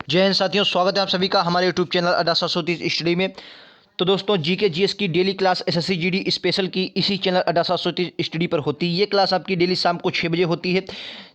जय हिंद साथियों, स्वागत है आप सभी का हमारे यूट्यूब चैनल अड्डा 730 स्टडी में। तो दोस्तों, जीके जीएस की daily class SSC GD special की इसी चैनल अड्डा 730 स्टडी पर होती है। ये क्लास आपकी डेली शाम को 6 बजे होती है,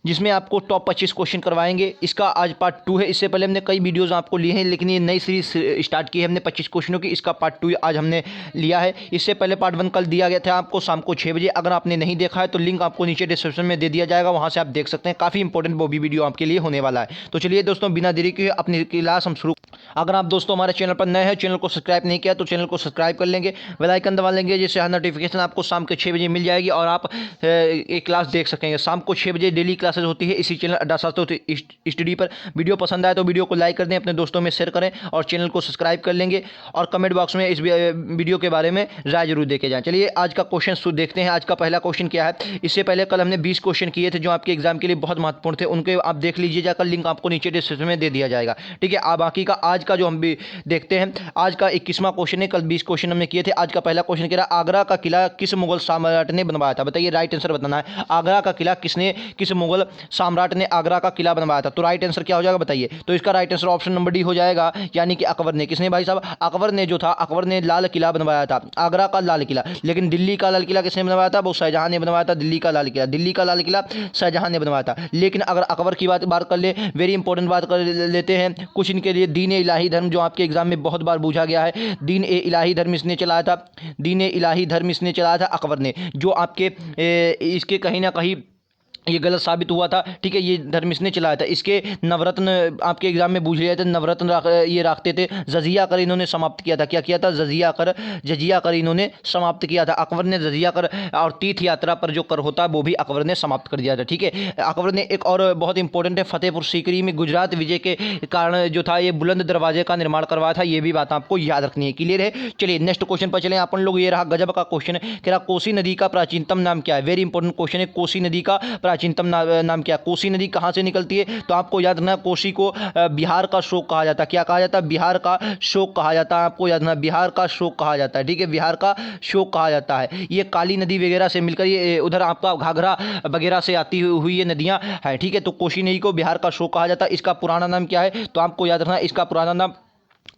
जिसमें आपको टॉप 25 क्वेश्चन करवाएंगे। इसका आज पार्ट 2 है। इससे पहले हमने कई वीडियोस आपको लिए हैं, लेकिन ये नई सीरीज स्टार्ट की है हमने 25 क्वेश्चनों की। इसका पार्ट 2 आज हमने लिया है। इससे पहले पार्ट 1 कल दिया गया था आपको शाम को 6 बजे। अगर आपने नहीं देखा है तो लिंक आपको नीचे डिस्क्रिप्शन में दे दिया जाएगा, वहाँ से आप देख सकते हैं। काफ़ी इंपॉर्टेंट वो भी वीडियो आपके लिए होने वाला है। तो चलिए दोस्तों, बिना देरी के अपनी क्लास हम शुरू। अगर आप दोस्तों हमारे चैनल पर नए हैं, चैनल को सब्सक्राइब नहीं किया तो चैनल को सब्सक्राइब कर लेंगे, बेल आइकन दबा लेंगे, जिससे हर नोटिफिकेशन आपको शाम के 6 बजे मिल जाएगी और आप एक क्लास देख सकेंगे। शाम को 6 बजे डेली क्लासेस होती है इसी चैनल अड्डा 730 स्टडी पर। वीडियो पसंद आए तो वीडियो को लाइक कर दें, अपने दोस्तों में शेयर करें और चैनल को सब्सक्राइब कर लेंगे। और कमेंट बॉक्स में इस वीडियो के बारे में राय जरूर देके जाएं। चलिए आज का क्वेश्चन देखते हैं। आज का पहला क्वेश्चन क्या है। इससे पहले कल हमने 20 क्वेश्चन किए थे जो आपके एग्जाम के लिए बहुत महत्वपूर्ण थे, उनके आप देख लीजिए जाकर, लिंक आपको नीचे डिस्क्रिप्शन में दे दिया जाएगा। ठीक है, आप बाकी का आज का जो हम भी देखते हैं। आज का 21वां क्वेश्चन है, कल 20 क्वेश्चन हमने किए थे। आज का पहला क्वेश्चन कह रहा है, आगरा का किला किस मुगल सम्राट ने बनवाया था? बताइए, राइट आंसर बताना है। आगरा का किला किस मुगल सम्राट ने आगरा का किला बनवाया था? तो राइट आंसर क्या हो जाएगा बताइए। तो इसका right answer option number D हो जाएगा, यानी कि अकबर ने। किसने भाई साहब? अकबर ने जो था, अकबर ने लाल किला बनवाया था, आगरा का लाल किला। लेकिन दिल्ली का लाल किला किसने बनवाया था? वो शाहजहां ने बनवाया था। दिल्ली का लाल किला, दिल्ली का लाल किला शाहजहां ने बनवाया था। लेकिन अगर अकबर की बात कर ले, वेरी इंपॉर्टेंट बात कर लेते हैं कुछ इनके लिए। दीन ए इलाही धर्म जो आपके एग्जाम में बहुत बार पूछा गया है, दीन ए इलाही धर्म इसने चलाया था। दीन ए इलाही धर्म इसने चलाया था अकबर ने, जो आपके इसके कहीं ना कहीं ये गलत साबित हुआ था। ठीक है, ये धर्म इसने चलाया था। इसके नवरत्न आपके एग्जाम में पूछ लिया था, नवरत्न ये रखते थे। जजिया कर इन्होंने समाप्त किया था। क्या किया था? जजिया कर इन्होंने समाप्त किया था। अकबर ने जजिया कर और तीर्थ यात्रा पर जो कर होता है वो भी अकबर ने समाप्त कर दिया था। ठीक है, अकबर ने एक और बहुत इंपॉर्टेंट है, फतेहपुर सीकरी में गुजरात विजय के कारण जो था ये बुलंद दरवाजे का निर्माण करवाया था। ये भी बात आपको याद रखनी है। क्लियर है? चलिए नेक्स्ट क्वेश्चन पर चलें अपन लोग। ये रहा गजब का क्वेश्चन है, कह रहा कोसी नदी का प्राचीनतम नाम क्या है? वेरी इंपॉर्टेंट क्वेश्चन है। कोसी नदी का प्राचीनतम नाम क्या? कोसी नदी कहाँ से निकलती है? तो आपको याद रखना, कोसी को बिहार का शोक कहा जाता है। क्या कहा जाता है? बिहार का शोक कहा जाता है। आपको याद रखना, बिहार का शोक कहा जाता है। ठीक है, बिहार का शोक कहा जाता है। ये काली नदी वगैरह से मिलकर ये उधर आपका घाघरा वगैरह से आती हुई ये नदियाँ हैं। ठीक है, तो कोसी नदी को बिहार का शोक कहा जाता है। इसका पुराना नाम क्या है? तो आपको याद रखना, इसका पुराना नाम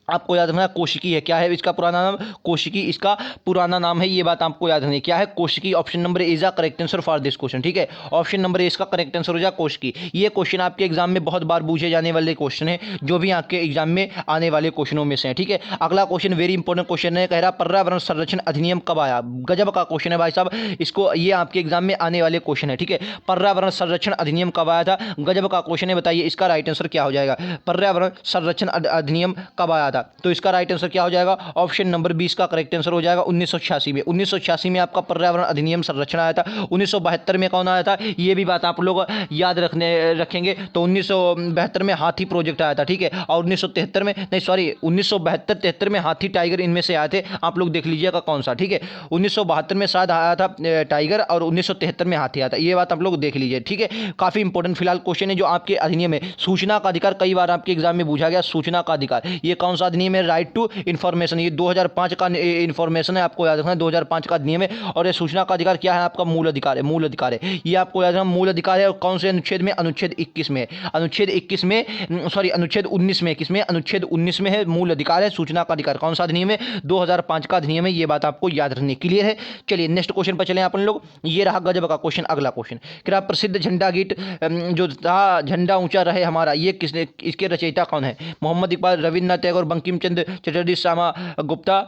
आपको याद रखना कोशिकी है। क्या है इसका पुराना नाम? कोशिकी इसका पुराना नाम है। ये बात आपको याद रखनी। क्या है? कोशिकी। Option number A is the correct answer for this question. ठीक है, ऑप्शन नंबर ए इसका करेक्ट आंसर हो जाए कोशिकी। ये क्वेश्चन आपके एग्जाम में बहुत बार पूछे जाने वाले क्वेश्चन है, जो भी आपके एग्जाम में आने वाले क्वेश्चनों में से है। ठीक है, अगला क्वेश्चन वेरी इंपॉर्टेंट क्वेश्चन है, कह रहा पर्यावरण संरक्षण अधिनियम कब आया? गजब का क्वेश्चन है भाई साहब, इसको ये आपके एग्जाम में आने वाले क्वेश्चन है। ठीक है, पर्यावरण संरक्षण अधिनियम कब आया था? गजब का क्वेश्चन है, बताइए इसका राइट आंसर क्या हो जाएगा। पर्यावरण संरक्षण अधिनियम कब आया था? तो इसका राइट आंसर क्या हो जाएगा? ऑप्शन नंबर 20 का करेक्ट आंसर हो जाएगा 1986 में। 1986 में आपका पर्यावरण अधिनियम संरक्षण आया था। 1972 में कौन आया था? ये भी बात आप लोग याद रखेंगे। तो 1972 में हाथी प्रोजेक्ट आया था। ठीक है, और 1973 में, नहीं सॉरी, 1972-73 में हाथी टाइगर इनमें से आए थे। आप लोग देख लीजिएगा कौन सा। ठीक है, 1972 में शायद आया था टाइगर और 1973 में हाथी आया था। ये बात आप लोग देख लीजिए। ठीक है, काफी इंपॉर्टेंट फिलहाल क्वेश्चन है जो आपके अधिनियम है। सूचना का अधिकार कई बार आपके एग्जाम में पूछा गया। सूचना का अधिकार ये कौन सा अधिनियम है? Right to information. ये 2005 का इन्फॉर्मेशन है, आपको याद रखना है 2005 का अधिनियम है। और ये सूचना का अधिकार क्या है? आपका मूल अधिकार है। मूल अधिकार है, ये आपको याद रखना मूल अधिकार है। और कौन से अनुच्छेद में? अनुच्छेद 21 में। अनुच्छेद 21 में, सॉरी अनुच्छेद 19 में। किसमें? अनुच्छेद 19 में है मूल अधिकार है, सूचना का अधिकार। कौन सा अधिनियम है? 2005 का अधिनियम है। ये बात आपको याद रखनी। क्लियर है? चलिए नेक्स्ट क्वेश्चन पर चलें अपन लोग। ये रहा गजब का क्वेश्चन। अगला क्वेश्चन क्या? प्रसिद्ध झंडा गीत जो था, झंडा ऊंचा रहे हमारा, ये किसने, इसके रचयिता कौन है? मोहम्मद इकबाल, रविन्द्रनाथ टैगोर, बंकिम चंद्र चटर्जी, श्यामा गुप्ता।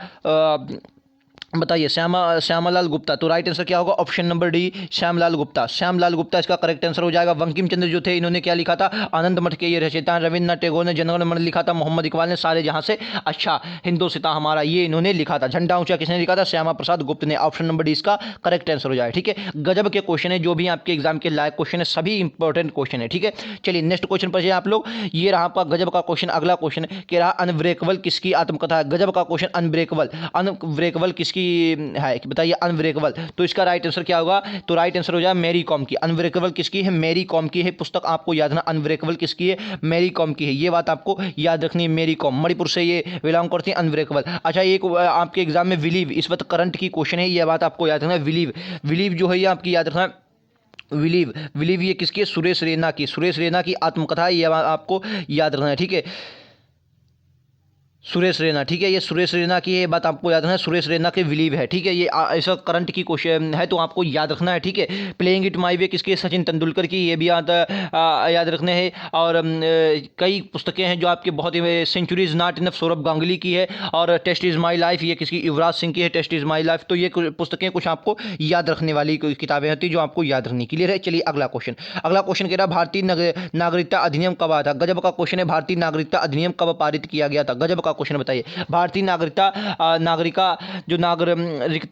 बताइए, श्यामलाल गुप्ता। तो राइट आंसर क्या होगा? Option number D, Shyamlal Gupta. Shyamlal Gupta इसका करेक्ट आंसर हो जाएगा। बंकिम चंद्र जो थे, इन्होंने क्या लिखा था? आनंद मठ के ये रचयिता। रविन्द्रनाथ टैगोर ने जनगण मन लिखा था। मोहम्मद इकबाल ने सारे जहां से अच्छा हिंदुस्तान हमारा, ये इन्होंने लिखा था। झंडा ऊंचा किसने लिखा था? श्यामा प्रसाद गुप्त ने। ऑप्शन नंबर डी इसका करेक्ट आंसर हो जाएगा। ठीक है, गजब के क्वेश्चन है, जो भी आपके एग्जाम के लायक क्वेश्चन है, सभी इंपॉर्टेंट क्वेश्चन है। ठीक है, चलिए नेक्स्ट क्वेश्चन पर आप लोग। ये रहा आपका गजब का क्वेश्चन। अगला क्वेश्चन है, रहा अनब्रेकेबल किसकी आत्मकथा है? गजब का क्वेश्चन। अनब्रेकेबल किसकी है? बताइए, अनब्रेकेबल। तो इसका राइट आंसर क्या होगा? तो राइट आंसर हो जाए मैरी कॉम की। अनब्रेकेबल किसकी है? मैरी कॉम की है। पुस्तक आपको याद रखना, अनब्रेकेबल किसकी है? मैरी कॉम की है। ये बात आपको याद रखनी है। मैरी कॉम मणिपुर से ये बिलोंग करती है। अनब्रेकेबल। अच्छा, एक आपके एग्जाम में बिलीव इस वक्त करंट की क्वेश्चन है, ये बात आपको याद रखना है। बिलीव जो है ये आपकी याद रखना। बिलीव ये किसकी है? सुरेश रैना की। सुरेश रैना की आत्मकथा है, ये आपको याद रखना है। ठीक है, सुरेश रैना, ठीक है, ये सुरेश रैना की ये बात आपको याद रखना है, सुरेश रैना के विलीव है, ठीक है, ये ऐसा करंट की क्वेश्चन है तो आपको याद रखना है, ठीक है। प्लेइंग इट माई वे किसके, सचिन तेंदुलकर की, ये भी याद रखने हैं। और कई पुस्तकें हैं जो आपके बहुत ही, centuries not enough Sourav Ganguly की है, और टेस्ट इज़ माई लाइफ ये किसकी, युवराज सिंह की है, टेस्ट इज़ माई लाइफ। तो ये पुस्तकें कुछ आपको याद रखने वाली किताबें होती जो आपको याद रखनी, क्लियर है। चलिए अगला क्वेश्चन कह रहा भारतीय नागरिकता अधिनियम कब आया था। गजब का क्वेश्चन है, भारतीय नागरिकता अधिनियम कब पारित किया गया था, गजब का क्वेश्चन बताइए। भारतीय नागरिकता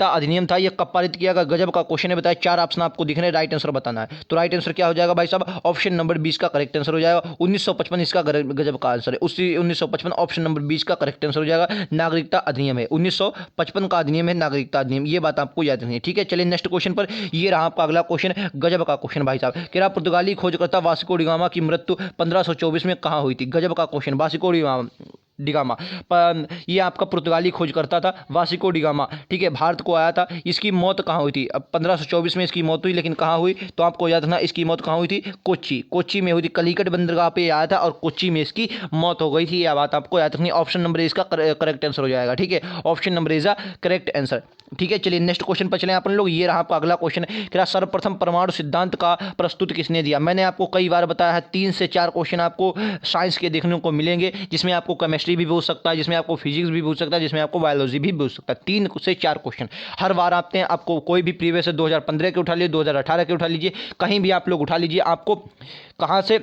अधिनियम था ये कब पारित किया गया, गजब का क्वेश्चन है, बताइए। 4 ऑप्शन आपको दिख रहे हैं, राइट आंसर बताना है। तो राइट आंसर क्या हो जाएगा भाई साहब, ऑप्शन नंबर 20 का करेक्ट आंसर हो जाएगा। 1955 इसका गजब का आंसर है, उसी 1955 ऑप्शन नंबर 20 का करेक्ट आंसर हो जाएगा। नागरिकता अधिनियम है 1955 का अधिनियम है, नागरिकता अधिनियम, ये बात आपको याद रखनी है, ठीक है। चलिए नेक्स्ट क्वेश्चन पर, ये रहा आपका अगला क्वेश्चन, गजब का क्वेश्चन भाई साहब। कह रहा पुर्तगाली खोजकर्ता वास्को डिगामा की मृत्यु 1524 में कहाँ हुई थी, गजब का क्वेश्चन। वास्को डिगामा ये आपका पुर्तगाली खोजकर्ता था, वास्को डिगामा, ठीक है, भारत को आया था। इसकी मौत कहाँ हुई थी, अब 1524 में इसकी मौत हुई, लेकिन कहाँ हुई, तो आपको याद रखना इसकी मौत कहाँ हुई थी, कोच्चि में हुई थी। कलिकट बंदरगाह पे आया था और कोच्चि में इसकी मौत हो गई थी, यह बात आपको याद रखनी। ऑप्शन नंबर इसका करेक्ट आंसर हो जाएगा, ठीक है, option number is correct answer, ठीक है। चलिए नेक्स्ट क्वेश्चन पर चलें अपन लोग, ये रहा आपका अगला क्वेश्चन है, क्या सर्वप्रथम परमाणु सिद्धांत का प्रस्तुत किसने दिया। मैंने आपको कई बार बताया है, 3 से 4 क्वेश्चन आपको साइंस के देखने को मिलेंगे, जिसमें आपको केमिस्ट्री भी पूछ सकता है, जिसमें आपको फिजिक्स भी पूछ सकता है, जिसमें आपको बायोलॉजी भी पूछ सकता है। 3 से 4 क्वेश्चन हर बार आते हैं, आपको कोई भी प्रीवियस 2015 के उठा लीजिए, 2018 के उठा लीजिए, कहीं भी आप लोग उठा लीजिए, आपको कहाँ से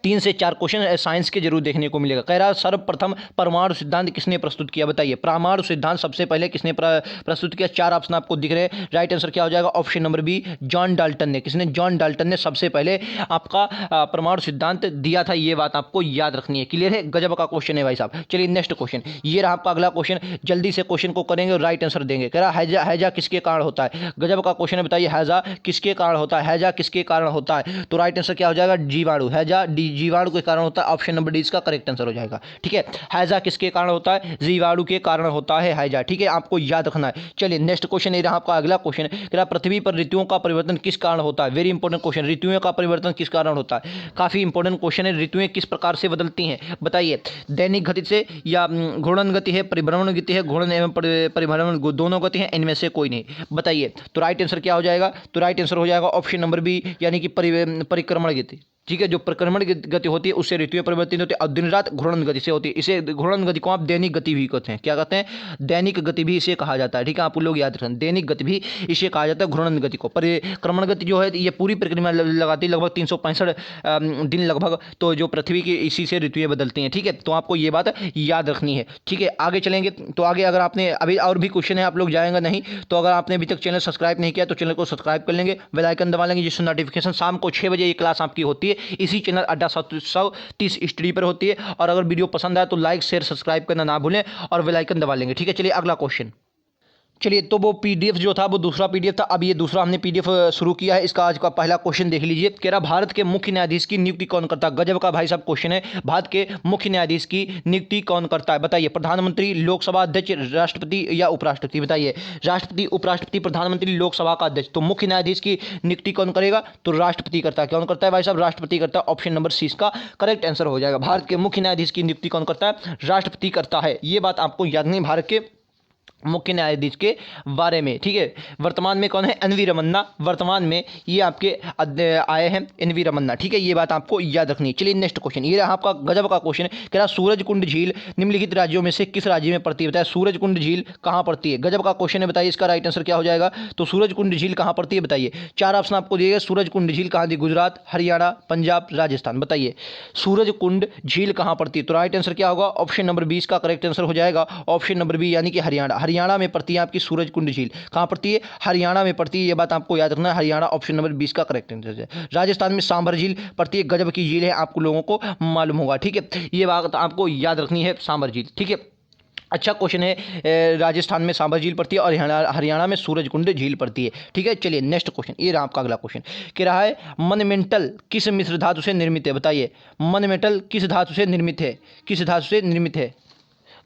3 से 4 क्वेश्चन साइंस के जरूर देखने को मिलेगा। कह रहा सर्वप्रथम परमाणु सिद्धांत किसने प्रस्तुत किया, बताइए। परमाणु सिद्धांत सबसे पहले किसने प्रस्तुत किया, 4 ऑप्शन आपको दिख रहे हैं, राइट आंसर क्या हो जाएगा, option number B, John Dalton ने। किसने, जॉन डाल्टन ने सबसे पहले आपका परमाणु सिद्धांत दिया था, ये बात आपको याद रखनी है, क्लियर है। गजब का क्वेश्चन है भाई साहब। चलिए नेक्स्ट क्वेश्चन, ये रहा आपका अगला क्वेश्चन, जल्दी से क्वेश्चन को करेंगे और राइट आंसर देंगे। कह रहा हैजा किसके कारण होता है, गजब का क्वेश्चन है, बताइए हैजा किसके कारण होता है, हैजा किसके कारण होता है। तो राइट आंसर क्या हो जाएगा, जीवाणु, हैजा जीवाणु के कारण होता है, ऑप्शन नंबर डी इसका करेक्ट आंसर हो जाएगा, ठीक है। हैजा किसके कारण होता है, जीवाणु के कारण होता है हैजा, ठीक है, आपको याद रखना है। चलिए नेक्स्ट क्वेश्चन ये रहा आपका अगला क्वेश्चन, क्या पृथ्वी पर ऋतुओं का परिवर्तन किस कारण होता है, वेरी इंपॉर्टेंट क्वेश्चन, ऋतुओं का परिवर्तन किस कारण होता है, काफी इंपॉर्टेंट क्वेश्चन है। ऋतुएं किस प्रकार से बदलती हैं, बताइए। दैनिक गति से, या घूर्णन गति है, परिभ्रमण गति है, घूर्णन एवं परिभ्रमण दोनों गति है, इनमें से कोई नहीं, बताइए। तो राइट आंसर क्या हो जाएगा, तो राइट आंसर हो जाएगा ऑप्शन नंबर बी, यानी कि परिक्रमण गति, ठीक है। जो परिक्रमण गति होती है उससे ऋतुएं परिवर्तित होती है, और दिन रात घूर्णन गति से होती है। इसे घूर्णन गति को आप दैनिक गति भी कहते हैं, क्या कहते हैं, दैनिक गति भी इसे कहा जाता है, ठीक है, आप लोग याद रखें, दैनिक गति भी इसे कहा जाता है, घूर्णन गति को। परिक्रमण गति जो है ये पूरी प्रक्रिया लगाती है, लगभग 365 दिन लगभग, तो जो पृथ्वी की इसी से ऋतुएं बदलती हैं, ठीक है। तो आपको ये बात याद रखनी है, ठीक है। आगे चलेंगे, तो आगे अगर आपने अभी और भी क्वेश्चन है, आप लोग जाएंगे नहीं, तो अगर आपने अभी तक चैनल सब्सक्राइब नहीं किया तो चैनल को सब्सक्राइब कर लेंगे, बेल आइकन दबा लेंगे, जिससे नोटिफिकेशन शाम को 6 बजे ये क्लास आपकी होती है, इसी चैनल अड्डा 130 स्टडी पर होती है। और अगर वीडियो पसंद आए तो लाइक शेयर सब्सक्राइब करना ना भूलें और बेल आइकन दबा लेंगे, ठीक है। चलिए अगला क्वेश्चन, चलिए तो वो पीडीएफ जो था वो दूसरा पीडीएफ था, अब ये दूसरा हमने पीडीएफ शुरू किया है। इसका आज का पहला क्वेश्चन देख लीजिए, कह रहा भारत के मुख्य न्यायाधीश की नियुक्ति कौन करता है, गजब का भाई साहब क्वेश्चन है। भारत के मुख्य न्यायाधीश की नियुक्ति कौन करता है, बताइए। प्रधानमंत्री, लोकसभा अध्यक्ष, राष्ट्रपति या उपराष्ट्रपति, बताइए। राष्ट्रपति, उपराष्ट्रपति, प्रधानमंत्री, लोकसभा का अध्यक्ष, तो मुख्य न्यायाधीश की नियुक्ति कौन करेगा, तो राष्ट्रपति करता है। कौन करता है भाई साहब, राष्ट्रपति करता है, ऑप्शन नंबर सी इसका करेक्ट आंसर हो जाएगा। भारत के मुख्य न्यायाधीश की नियुक्ति कौन करता है, राष्ट्रपति करता है, ये बात आपको याद नहीं भारत के मुख्य न्यायाधीश के बारे में, ठीक है। वर्तमान में कौन है, एन.वी. रमन्ना, वर्तमान में ये आपके आए हैं एन.वी. रमन्ना, ठीक है, ये बात आपको याद रखनी है। चलिए नेक्स्ट क्वेश्चन, ये रहा आपका गजब का क्वेश्चन है, कह रहा सूरजकुंड झील निम्नलिखित राज्यों में से किस राज्य में पड़ती है, बताया। सूरजकुंड झील कहाँ पड़ती है, गजब का क्वेश्चन है, बताइए। इसका राइट आंसर क्या हो जाएगा, तो सूरजकुंड झील कहाँ पड़ती है, बताइए। 4 ऑप्शन आपको दिए गए, सूरजकुंड झील कहाँ दी, गुजरात, हरियाणा, पंजाब, राजस्थान, बताइए। सूरजकुंड झील कहाँ पड़ती है, तो राइट आंसर क्या होगा, ऑप्शन नंबर 20 का करेक्ट आंसर हो जाएगा, ऑप्शन नंबर बी, यानी कि हरियाणा। हरियाणा में पड़ती है आपकी सूरजकुंड झील, कहां पड़ती है, हरियाणा में पड़ती है, ये बात आपको याद रखना है, हरियाणा ऑप्शन नंबर 20 का करेक्ट आंसर है। राजस्थान में सांभर झील पड़ती है, गजब की झील है, आपको लोगों को मालूम होगा, ठीक है, ये बात आपको याद रखनी है, सांभर झील, ठीक है। अच्छा क्वेश्चन है, राजस्थान में सांभर झील पड़ती है और हरियाणा में सूरजकुंड झील पड़ती है, ठीक है। चलिए नेक्स्ट क्वेश्चन, ये रहा आपका अगला क्वेश्चन, कह रहा है मनमेंटल किस मिश्र धातु से निर्मित है, बताइए। मनमेंटल किस धातु से निर्मित है, किस धातु से निर्मित है,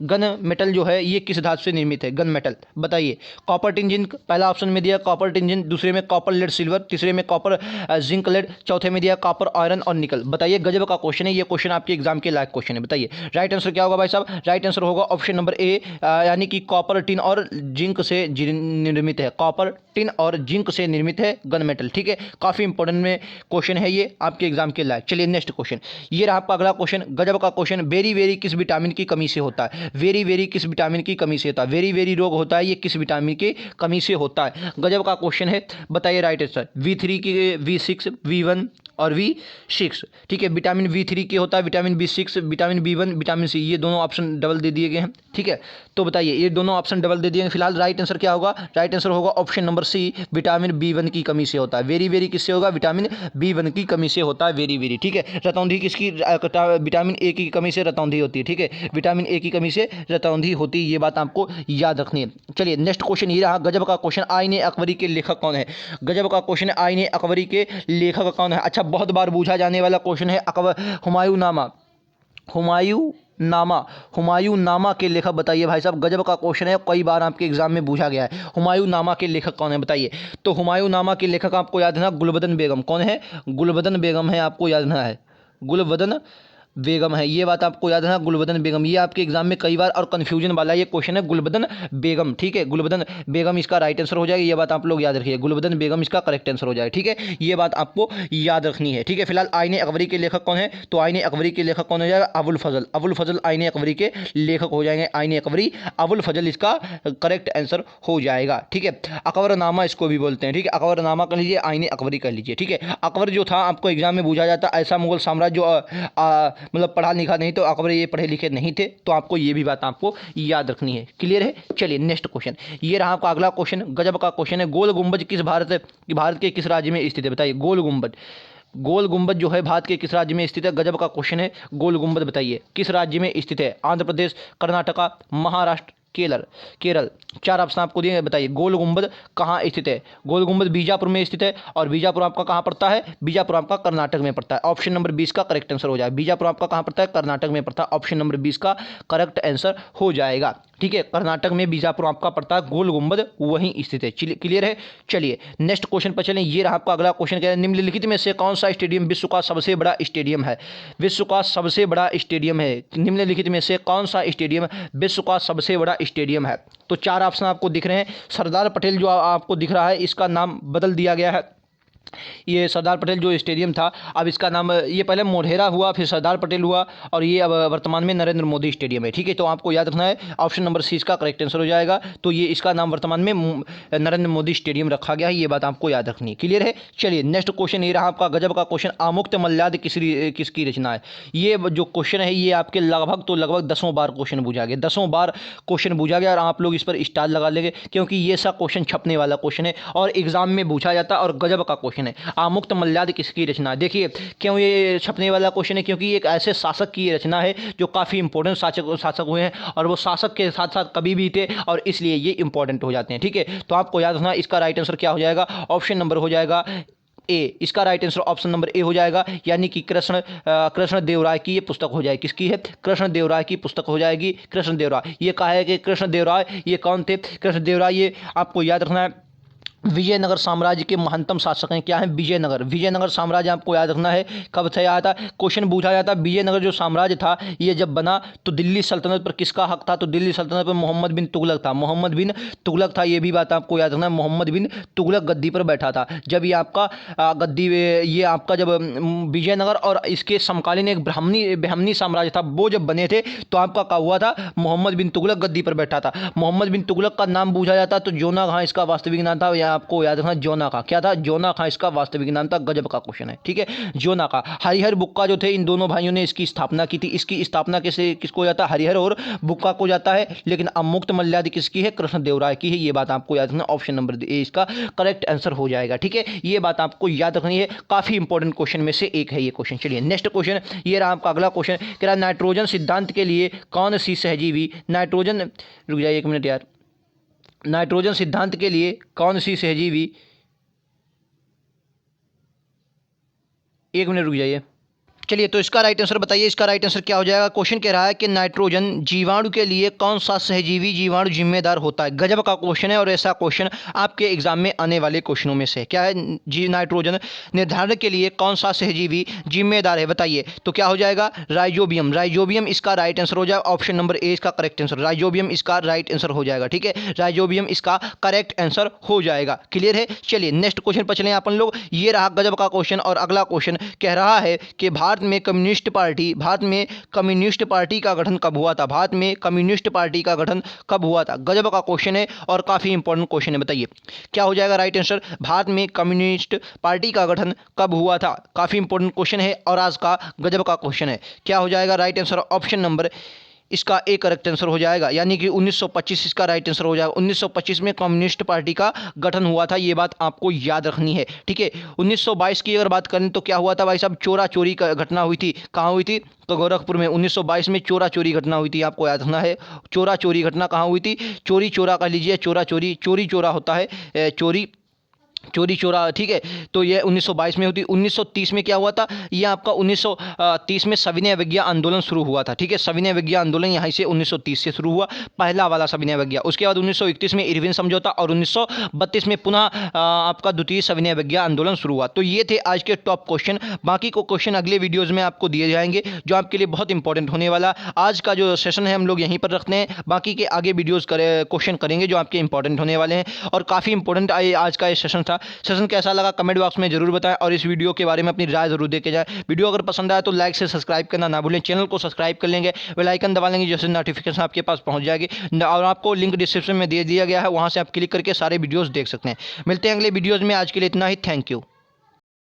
गन मेटल जो है ये किस धातु से निर्मित है? गन मेटल बताइए। कॉपर टिन जिंक, पहला ऑप्शन में दिया कॉपर टिन जिंक, दूसरे में कॉपर लेड सिल्वर, तीसरे में कॉपर जिंक लेड, चौथे में दिया कॉपर आयरन और निकल। बताइए, गजब का क्वेश्चन है ये, क्वेश्चन आपके एग्जाम के लायक क्वेश्चन है। बताइए राइट आंसर क्या होगा भाई साहब? राइट आंसर होगा ऑप्शन नंबर ए, यानी कि कॉपर टिन और जिंक से निर्मित है। कॉपर टिन और जिंक से निर्मित है गन मेटल। ठीक है, काफी इंपॉर्टेंट में क्वेश्चन है ये आपके एग्जाम के लायक। चलिए नेक्स्ट क्वेश्चन, ये रहा आपका अगला क्वेश्चन, गजब का क्वेश्चन। वेरी वेरी किस विटामिन की कमी से होता है? वेरी वेरी किस विटामिन की कमी से होता है? वेरी वेरी रोग होता है ये किस विटामिन की कमी से होता है? गजब का क्वेश्चन है, बताइए राइट आंसर। V3 की, V6, V1 और V6। ठीक है, विटामिन V3 के होता है vitamin B6, vitamin B1, vitamin C, ये दोनों ऑप्शन डबल दे दिए गए हैं। ठीक है, तो बताइए ये दोनों ऑप्शन डबल दे दिए हैं। फिलहाल राइट आंसर क्या होगा? राइट आंसर होगा option number C, vitamin B1 की कमी से होता है। वेरी वेरी किससे होगा? विटामिन B1 की कमी से होता है वेरी वेरी। ठीक है, रतौंधी किसकी? विटामिन ए की कमी से रतौंधी होती है। ठीक है, विटामिन ए की कमी से रतौंधी होती है, ये बात आपको याद रखनी है। चलिए नेक्स्ट क्वेश्चन ये रहा, गजब का क्वेश्चन, आईने अकबरी के लेखक कौन है? गजब का क्वेश्चन है, आईने अकबरी के लेखक कौन है? अच्छा, बहुत बार पूछा जाने वाला क्वेश्चन है, हुमायूं नामा। हुमायूं नामा के लेखक बताइए भाई साहब। गजब का क्वेश्चन है, कई बार आपके एग्जाम में पूछा गया है। हुमायूं नामा के लेखक कौन है बताइए? तो हुमायूं नामा के लेखक आपको याद है, गुलबदन बेगम। कौन है? गुलबदन बेगम है, आपको याद रखना है, गुलबदन बेगम है, ये बात आपको याद है, गुलबदन बेगम। ये आपके एग्जाम में कई बार और कन्फ्यूजन वाला ये क्वेश्चन है, गुलबदन बेगम। ठीक है, गुलबदन बेगम इसका राइट आंसर हो जाएगा, ये बात आप लोग याद रखिए, गुलबदन बेगम इसका करेक्ट आंसर हो जाएगा। ठीक है, ये बात आपको याद रखनी है। ठीक है, फिलहाल आईने अकबरी के लेखक कौन है? तो आईने अकबरी के लेखक कौन हो जाएगा? अबुल फजल। अबुल फजल आईने अकबरी के लेखक हो जाएंगे, आईने अकबरी, अबुल फजल इसका करेक्ट आंसर हो जाएगा। ठीक है, अकबरनामा इसको भी बोलते हैं। ठीक है, अकबरनामा कर लीजिए, आईने अकबरी कर लीजिए। ठीक है, अकबर जो था आपको एग्जाम में पूछा जाता, ऐसा मुगल साम्राज्य जो मतलब पढ़ा लिखा नहीं, तो अकबर ये पढ़े लिखे नहीं थे, तो आपको ये भी बात आपको याद रखनी है। क्लियर है? चलिए नेक्स्ट क्वेश्चन, ये रहा आपका अगला क्वेश्चन, गजब का क्वेश्चन है, गोल गुंबज किस भारत के किस राज्य में स्थित है? बताइए, गोल गुंबद जो है भारत के किस राज्य में स्थित है? गजब का क्वेश्चन है, गोल गुंबद बताइए किस राज्य में स्थित है? आंध्र प्रदेश, कर्नाटका, महाराष्ट्र, केरल। चार ऑप्शन आपको दिए, बताइए गोल गुंबद कहाँ स्थित है? गोल गुंबद बीजापुर में स्थित है, और बीजापुर आपका कहाँ पड़ता है? बीजापुर आपका कर्नाटक में पड़ता है। ऑप्शन नंबर 20 का करेक्ट आंसर हो जाएगा। बीजापुर आपका कहाँ पड़ता है? कर्नाटक में पड़ता है। ऑप्शन नंबर 20 का करेक्ट आंसर हो जाएगा। ठीक है, कर्नाटक में बीजापुर आपका पड़ता है, गोल गुंबद वहीं स्थित है। क्लियर है? चलिए नेक्स्ट क्वेश्चन पर चलें। ये रहा आपका अगला क्वेश्चन, क्या है, निम्नलिखित में से कौन सा स्टेडियम विश्व का सबसे बड़ा स्टेडियम है? विश्व का सबसे बड़ा स्टेडियम है, निम्नलिखित में से कौन सा स्टेडियम विश्व का सबसे बड़ा स्टेडियम है? तो चार ऑप्शन आपको दिख रहे हैं। सरदार पटेल जो आपको दिख रहा है, इसका नाम बदल दिया गया है। ये सरदार पटेल जो स्टेडियम था, अब इसका नाम, ये पहले मोढेरा हुआ, फिर सरदार पटेल हुआ, और ये अब वर्तमान में नरेंद्र मोदी स्टेडियम है। ठीक है, तो आपको याद रखना है, ऑप्शन नंबर सी इसका करेक्ट आंसर हो जाएगा। तो ये इसका नाम वर्तमान में नरेंद्र मोदी स्टेडियम रखा गया है, ये बात आपको याद रखनी है। क्लियर है? चलिए नेक्स्ट क्वेश्चन ये रहा आपका गजब का क्वेश्चन, आमुक्त मल्याद किसकी रचना है? ये जो क्वेश्चन है ये आपके लगभग 10 बार क्वेश्चन पूछा गया, 10 बार क्वेश्चन पूछा गया, और आप लोग इस पर स्टार लगा लेंगे, क्योंकि ये सा क्वेश्चन छपने वाला क्वेश्चन है और एग्जाम में पूछा जाता है, और गजब का क्वेश्चन है। आमुक्त मल्याद किसकी रचना है? देखिए क्यों ये छपने वाला क्वेश्चन है, क्योंकि एक ऐसे शासक की रचना है जो काफ़ी इंपॉर्टेंट शासक हुए हैं, और वो शासक के साथ साथ कवि भी थे, और इसलिए ये इंपॉर्टेंट हो जाते हैं। ठीक है, तो आपको याद रखना, इसका राइट आंसर क्या हो जाएगा? ऑप्शन नंबर हो जाएगा ए, इसका राइट आंसर ऑप्शन नंबर ए हो जाएगा, यानी कि कृष्ण देव राय की ये पुस्तक हो जाएगी। किसकी है? कृष्ण देव राय की पुस्तक हो जाएगी। कृष्ण देव राय, ये कहा है कि कृष्ण देव राय ये कौन थे? कृष्ण देव राय ये आपको याद रखना है, विजयनगर साम्राज्य के महानतम शासक हैं। क्या है? विजयनगर साम्राज्य आपको याद रखना है, कब से आया था? क्वेश्चन पूछा जाता है, विजयनगर जो साम्राज्य था ये जब बना तो दिल्ली सल्तनत पर किसका हक था? तो दिल्ली सल्तनत पर मोहम्मद बिन तुगलक था, मोहम्मद बिन तुगलक था, ये भी बात आपको याद रखना है, मोहम्मद बिन तुगलक गद्दी पर बैठा था जब ये आपका गद्दी, ये आपका जब विजयनगर और इसके समकालीन एक ब्राह्मणी साम्राज्य था, वो जब बने थे तो आपका क्या हुआ था? मोहम्मद बिन तुगलक गद्दी पर बैठा था। मोहम्मद बिन तुगलक का नाम पूछा जाता तो जोना खां इसका वास्तविक नाम था, आपको याद रखना, जोना खां। क्या था? जोना खां इसका वास्तविक नाम था। गजब का क्वेश्चन है। ठीक है, जोना खां। हरिहर बुक्का जो थे, इन दोनों भाइयों ने इसकी स्थापना की थी। इसकी स्थापना किसको जाता है? हरिहर और बुक्का को जाता है, लेकिन अमुक्त मल्याद किसकी है? कृष्णदेव राय की है, ये बात आपको याद रखना, ऑप्शन नंबर ए इसका करेक्ट आंसर हो जाएगा। ठीक है, ये बात आपको याद रखनी है, काफी इंपॉर्टेंट क्वेश्चन में से एक है ये क्वेश्चन। चलिए नेक्स्ट क्वेश्चन, ये रहा आपका अगला क्वेश्चन, कह रहा नाइट्रोजन सिद्धांत के लिए कौन सी सहजीवी, नाइट्रोजन, रुक जाइए एक मिनट यार, नाइट्रोजन सिद्धांत के लिए कौन सी सहजीवी, एक मिनट रुक जाइए, चलिए, तो इसका राइट आंसर बताइए, इसका राइट आंसर क्या हो जाएगा। क्वेश्चन कह रहा है कि नाइट्रोजन जीवाणु के लिए कौन सा सहजीवी जीवाणु जिम्मेदार होता है। गजब का क्वेश्चन है और ऐसा क्वेश्चन आपके एग्जाम में आने वाले क्वेश्चनों में से क्या है। जी नाइट्रोजन निर्धारण के लिए कौन सा सहजीवी जिम्मेदार है बताइए। तो क्या हो जाएगा, राइजोबियम। राइजोबियम इसका राइट आंसर हो जाएगा। ऑप्शन नंबर ए इसका करेक्ट आंसर, राइजोबियम इसका राइट आंसर हो जाएगा। ठीक है, राइजोबियम इसका करेक्ट आंसर हो जाएगा। क्लियर है। चलिए नेक्स्ट क्वेश्चन पर चलें अपन लोग। ये रहा गजब का क्वेश्चन और अगला क्वेश्चन कह रहा है कि भारत में कम्युनिस्ट पार्टी का गठन कब हुआ था। भारत में कम्युनिस्ट पार्टी का गठन कब हुआ था। गजब का क्वेश्चन है और काफी इंपॉर्टेंट क्वेश्चन है। बताइए क्या हो जाएगा राइट आंसर। भारत में कम्युनिस्ट पार्टी का गठन कब हुआ था। काफी इंपॉर्टेंट क्वेश्चन है और आज का गजब का क्वेश्चन है। क्या हो जाएगा राइट आंसर। ऑप्शन नंबर इसका एक करेक्ट आंसर हो जाएगा, यानी कि 1925 इसका राइट आंसर हो जाएगा। 1925 में कम्युनिस्ट पार्टी का गठन हुआ था, ये बात आपको याद रखनी है। ठीक है, 1922 की अगर बात करें तो क्या हुआ था भाई साहब, चोरा चोरी का घटना हुई थी। कहाँ हुई थी, तो गोरखपुर में 1922 में चोरा चोरी घटना हुई थी, आपको याद रखना है। चोरा चोरी घटना कहाँ हुई थी, चोरी चोरा कह लीजिए, चोरा चोरी, चोरी चोरा होता है, चोरी चोरी चोरा। ठीक है, तो ये 1922 में होती। 1930 में क्या हुआ था, ये आपका 1930 में सविनय अवज्ञा आंदोलन शुरू हुआ था। ठीक है, सविनय अवज्ञा आंदोलन यहाँ से 1930 से शुरू हुआ, पहला वाला सविनय अवज्ञा। उसके बाद 1931 में इरविन समझौता और 1932 में पुनः आपका द्वितीय सविनय अवज्ञा आंदोलन शुरू हुआ। तो ये थे आज के टॉप क्वेश्चन। बाकी को क्वेश्चन अगले वीडियोज़ में आपको दिए जाएंगे जो आपके लिए बहुत इंपॉर्टेंट होने वाला। आज का जो सेशन है हम लोग यहीं पर रखते हैं, बाकी के आगे वीडियोज़ क्वेश्चन करेंगे जो आपके इंपॉर्टेंट होने वाले हैं और काफ़ी इंपॉर्टेंट आज का ये सेशन था। सेशन कैसा लगा कमेंट बॉक्स में जरूर बताएं और इस वीडियो के बारे में अपनी राय जरूर देके जाए। वीडियो अगर पसंद आया तो लाइक से सब्सक्राइब करना ना भूलें, चैनल को सब्सक्राइब कर लेंगे, बेल आइकन दबा लेंगे, जैसे नोटिफिकेशन आपके पास पहुंच जाएगी। और आपको लिंक डिस्क्रिप्शन में दे दिया गया है, वहां से आप क्लिक करके सारे वीडियोस देख सकते हैं। मिलते हैं अगले वीडियोज़ में, आज के लिए इतना ही। Thank you.